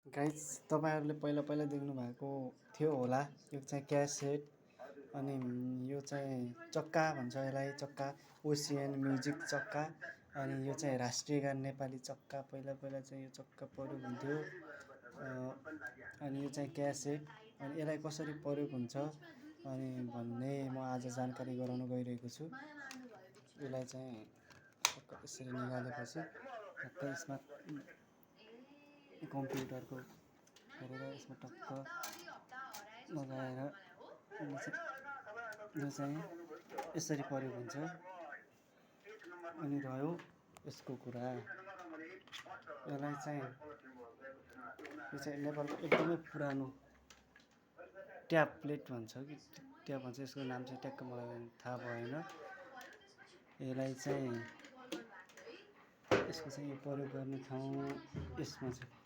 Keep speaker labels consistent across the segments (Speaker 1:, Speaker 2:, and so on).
Speaker 1: guys तपाईँहरूले पहिला पहिला देख्नु भएको थियो होला यो चाहिँ क्यासेट अनि यो चाहिँ चक्का भन्छ यसलाई चक्का ओसियन म्युजिक चक्का अनि यो चाहिँ राष्ट्रिय गान नेपाली चक्का पहिला पहिला चाहिँ यो चक्का प्रयोग हुन्थ्यो अनि यो चाहिँ क्यासेट अनि यसलाई कसरी प्रयोग हुन्छ अनि भन्ने म आज जानकारी गराउन गइरहेको छु यसलाई चाहिँ यसरी निकालेपछि टक्क यसमा कम्प्युटरको गरेर यसमा टक्क लगाएर यो चाहिँ यसरी प्रयोग हुन्छ अनि रह्यो यसको कुरा यसलाई चाहिँ यो चाहिँ नेपालको एकदमै पुरानो ट्याब्लेट भन्छ कि ट्याब भन्छ यसको नाम चाहिँ ट्याक्क मलाई थाहा भएन यसलाई चाहिँ यसको चाहिँ यो प्रयोग गर्ने ठाउँ यसमा चाहिँ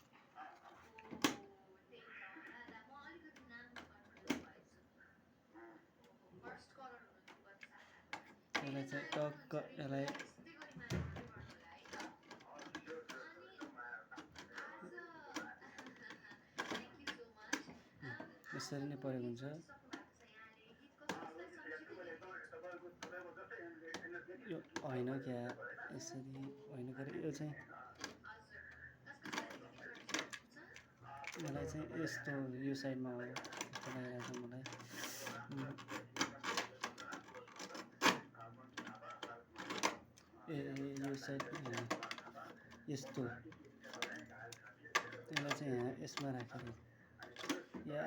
Speaker 1: यसलाई चाहिँ टक्क यसलाई यसरी नै प्रयोग हुन्छ यो होइन क्या यसरी होइन के अरे यो चाहिँ मलाई चाहिँ यस्तो यो साइडमा हो यस्तो लागिरहेको छ मलाई यो साइड होइन यस्तो त्यसलाई चाहिँ यहाँ यसमा राखेर या